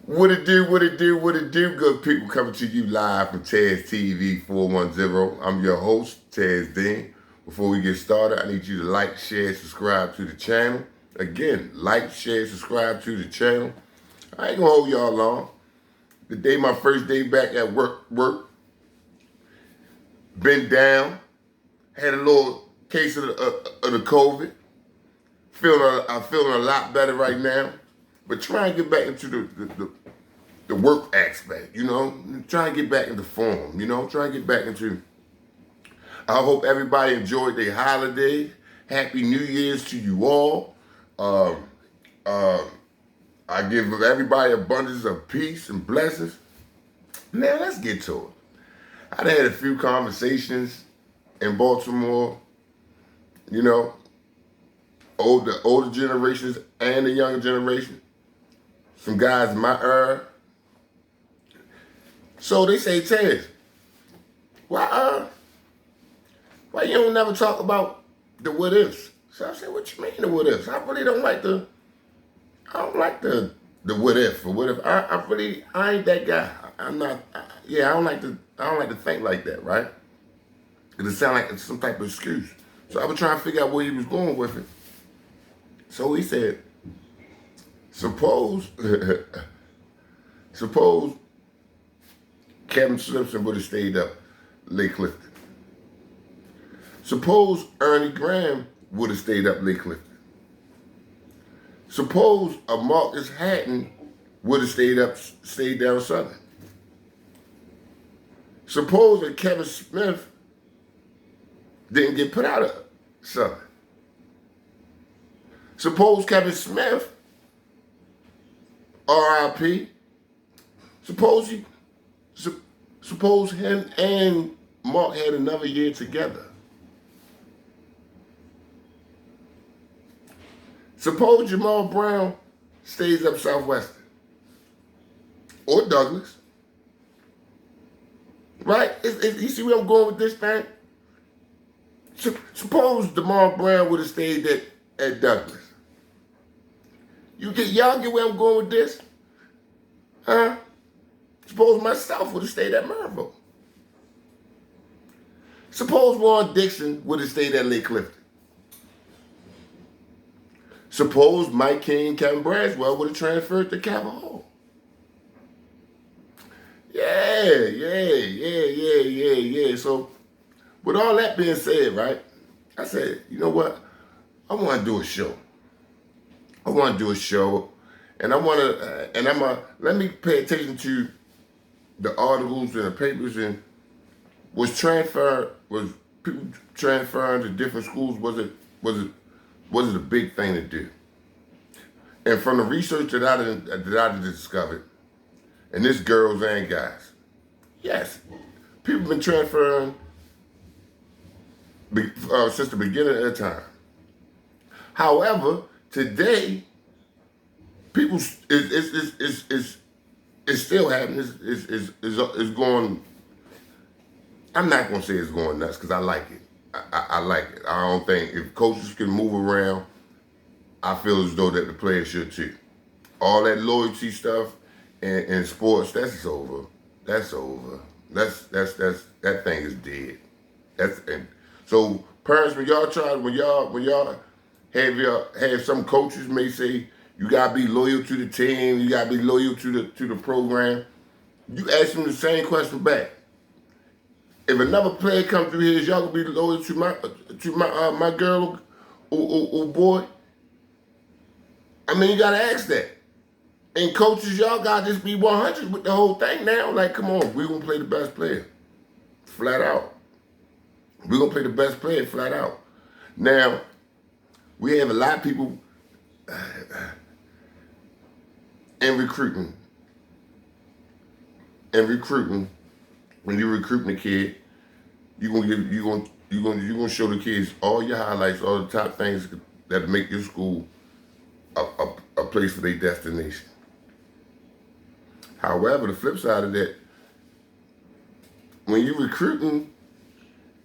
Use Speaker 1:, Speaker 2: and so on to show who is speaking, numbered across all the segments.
Speaker 1: What it do, what it do, what it do, good people, coming to you live from Taz TV 410. I'm your host, Taz Dean. Before we get started, I need you to like, share, subscribe to the channel. Again, like, share, subscribe to the channel. I ain't gonna hold y'all long. The day my first day back at work, been down, had a little case of the COVID. I'm feeling a lot better right now, but trying to get back into the work aspect, trying to get back into form, trying to get back into. I hope everybody enjoyed their holiday. Happy New Year's to you all. Um, uh, I give everybody abundance of peace and blessings. Now let's get to it. I've had a few conversations in Baltimore, older generations and the younger generation. Some guys in my era. So they say, Taz, why you don't never talk about the what ifs? So I said, what you mean the what ifs? I really don't like the what if or what if. I ain't that guy. I'm not. I don't like to think like that, right? Because it sounds like it's some type of excuse. So I was trying to figure out where he was going with it. So he said, suppose Kevin Simpson would have stayed up Lake Clifton. Suppose Ernie Graham would have stayed up Lake Clifton. Suppose a Marcus Hatton would have stayed down Southern. Suppose a Kevin Smith didn't get put out of Southern. Suppose Kevin Smith, R.I.P. Suppose him and Mark had another year together. Suppose Jamal Brown stays up Southwestern or Douglas, right? You see where I'm going with this thing? Suppose Jamal Brown would have stayed at Douglas. Y'all get where I'm going with this? Huh? Suppose myself would have stayed at Maryville. Suppose Warren Dixon would have stayed at Lake Clifton. Suppose Mike King and Kevin Braswell would have transferred to Capitol Hall. Yeah. So, with all that being said, right, I said, you know what? I want to do a show. And let me pay attention to the articles and the papers and was people transferring to different schools, was it a big thing to do? And from the research that I discovered, and this girls and guys, yes, people have been transferring since the beginning of time. However, today, people it's still happening. It's going. I'm not gonna say it's going nuts because I like it. I like it. I don't think if coaches can move around, I feel as though that the players should too. All that loyalty stuff in sports, that's over. That's over. That thing is dead. So parents, when y'all have some coaches may say you gotta be loyal to the team, you gotta be loyal to the program. You ask them the same question back. If another player comes through here, is y'all gonna be loyal to my girl or boy? I mean, you gotta ask that. And coaches, y'all gotta just be 100 with the whole thing now. Like, come on, we're gonna play the best player, flat out. We're gonna play the best player, flat out. Now, we have a lot of people in recruiting. When you're recruiting a kid, you're gonna show the kids all your highlights, all the top things that make your school a place for their destination. However, the flip side of that, when you're recruiting,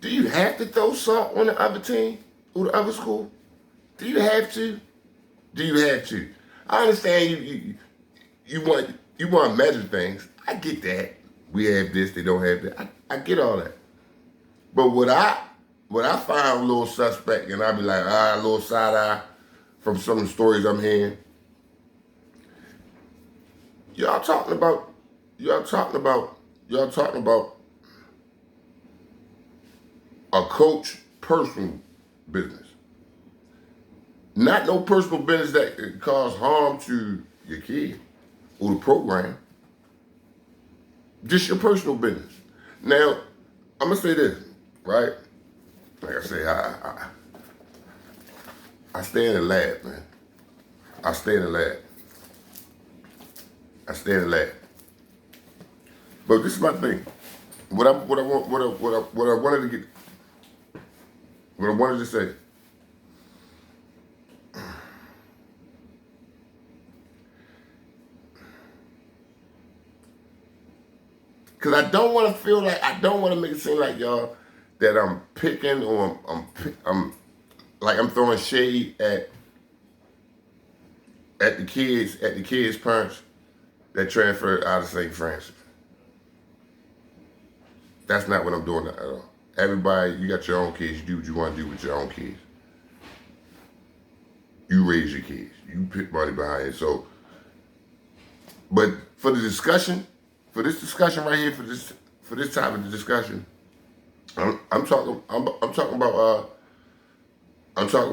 Speaker 1: do you have to throw salt on the other team or the other school? Do you have to? I understand you want you want to measure things. I get that. We have this, they don't have that. I get all that. But what I find a little suspect, and I be like, a little side eye from some of the stories I'm hearing. Y'all talking about a coach personal business. Not no personal business that could cause harm to your kid or the program. Just your personal business. Now, I'm gonna say this, right? Like I say, I stay in the lab, man. I stay in the lab. But this is my thing. What I wanted to say. Cause I don't want to make it seem like y'all that I'm picking or I'm throwing shade at the kids' parents that transferred out of St. Francis. That's not what I'm doing at all. Everybody, you got your own kids. You do what you want to do with your own kids. You raise your kids. You put money behind it. So, but for this discussion right here, for this type of discussion, I'm talking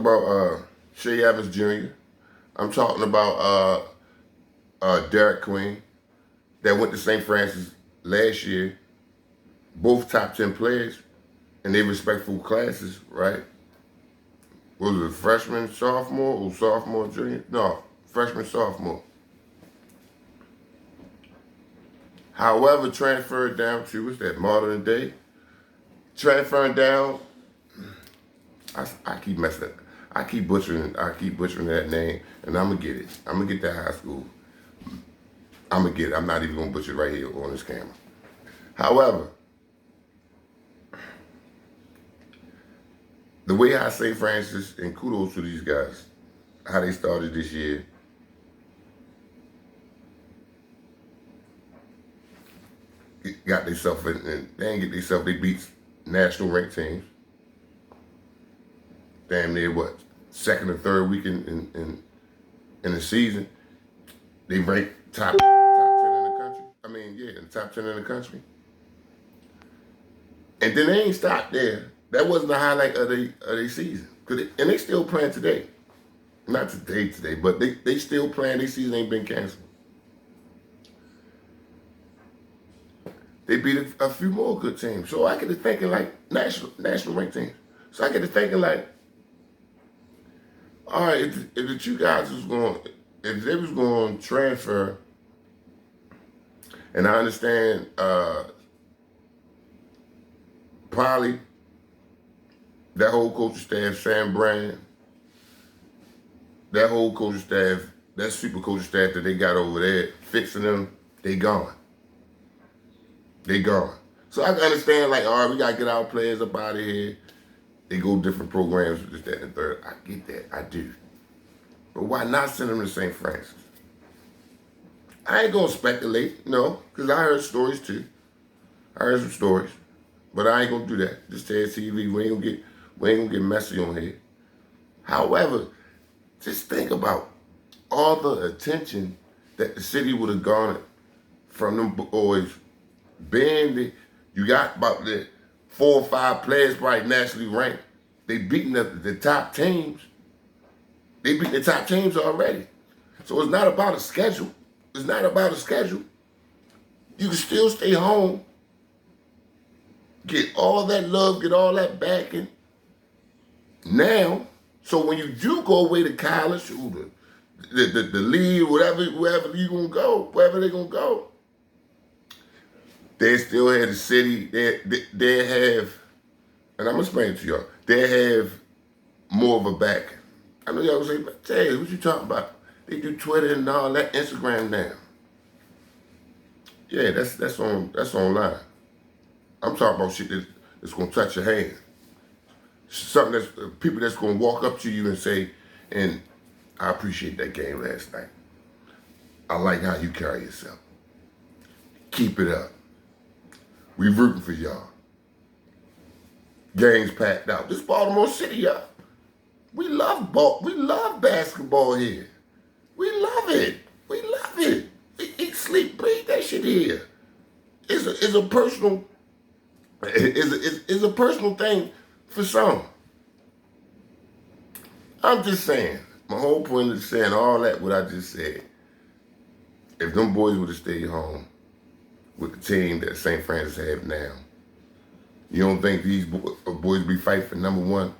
Speaker 1: about Shea Evans Jr. I'm talking about Derek Queen that went to St. Francis last year. Both top 10 players in their respectful classes, right? Was it freshman, sophomore, or sophomore, junior? No, freshman, sophomore. However, transferred down to us that modern day. Transferring down, I keep messing up. I keep butchering that name, and I'm gonna get it. I'm gonna get that high school. I'm gonna get it. I'm not even gonna butcher it right here on this camera. However, the way how St. Francis, and kudos to these guys, how they started this year. Got themselves in, they didn't get themselves, they beat national ranked teams. Damn near what, second or third week in the season. They ranked top 10 in the country. In the top 10 in the country. And then they ain't stopped there. That wasn't the highlight of their season. And they still playing today. Not today, but they still playing. Their season ain't been canceled. They beat a few more good teams. So I get to thinking like national ranked teams. So I get to thinking like, all right, if the two guys if they was going to transfer, and I understand probably that whole coaching staff, Sam Brand, that whole coaching staff, that super coaching staff that they got over there fixing them, they gone. So I can understand, like, all right, we got to get our players up out of here. They go different programs, this, that, and the third. I get that. I do. But why not send them to St. Francis? I ain't going to speculate, no, because I heard stories, too. I heard some stories. But I ain't going to do that. Just tell TV, we ain't going to get messy on here. However, just think about all the attention that the city would have garnered from them boys. You got about the 4 or 5 players probably nationally ranked. They beating the top teams. They beat the top teams already. So it's not about a schedule. You can still stay home, get all that love, get all that backing. Now, so when you do go away to college, or the league, wherever you gonna go, wherever they gonna go, they still have the city. They have, and I'm gonna explain it to y'all. They have more of a back. I know y'all gonna say, "Hey, what you talking about?" They do Twitter and all that, Instagram now. Yeah, that's online. I'm talking about shit that's gonna touch your hand. Something that's people that's gonna walk up to you and say, "And I appreciate that game last night. I like how you carry yourself." Keep it up. We rooting for y'all. Games packed out. This Baltimore City, y'all. We love ball. We love basketball here. We love it. We love it. We eat, sleep, breathe that shit here. It's a personal. It's a personal thing for some. I'm just saying. My whole point is saying all that what I just said. If them boys would have stayed home with the team that St. Francis have now, you don't think these boys be fighting for number one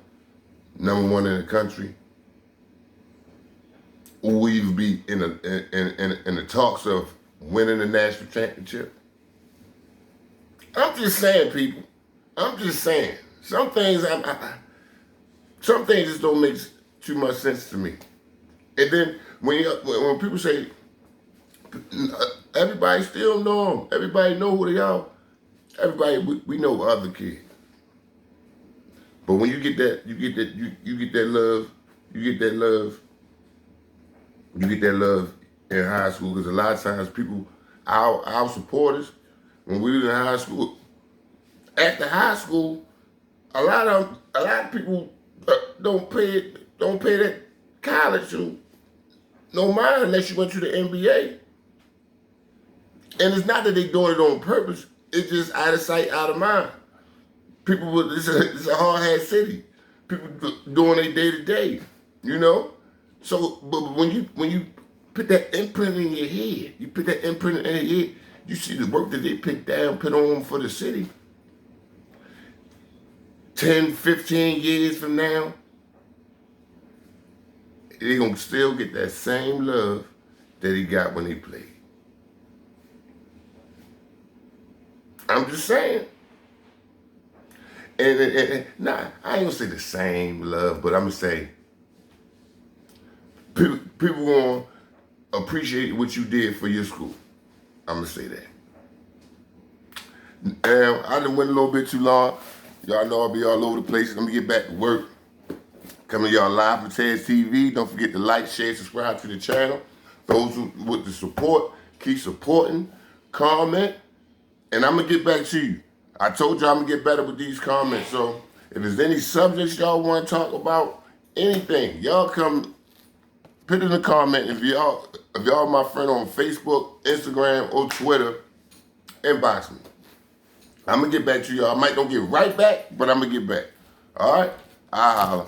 Speaker 1: in the country? Or will you be in the talks of winning the national championship? I'm just saying, people. I'm just saying. Some things just don't make too much sense to me. And then when people say everybody still know them, everybody know who they are. Everybody we know other kids. But when you get that love, you get that love in high school, because a lot of times people, our supporters, when we were in high school, after high school, a lot of people don't pay that college to no mind unless you went to the NBA. And it's not that they doing it on purpose. It's just out of sight, out of mind. People, it's a hard-hat city. People doing their day-to-day, you know? So, but when you put that imprint in your head, you see the work that they put on for the city. 10, 15 years from now, they're going to still get that same love that he got when he played. I'm just saying. And nah, I ain't gonna say the same love, but I'm gonna say people gonna appreciate what you did for your school. I'm gonna say that. And I done went a little bit too long. Y'all know I'll be all over the place. Let me get back to work. Coming to y'all live from Ted's TV. Don't forget to like, share, subscribe to the channel. Those with the support, keep supporting, comment, and I'm gonna get back to you. I told you I'm gonna get better with these comments. So if there's any subjects y'all want to talk about, anything, y'all come put in the comment. If y'all my friend on Facebook, Instagram, or Twitter, inbox me. I'm gonna get back to y'all. I might don't get right back, but I'm gonna get back. All right? I'll holler.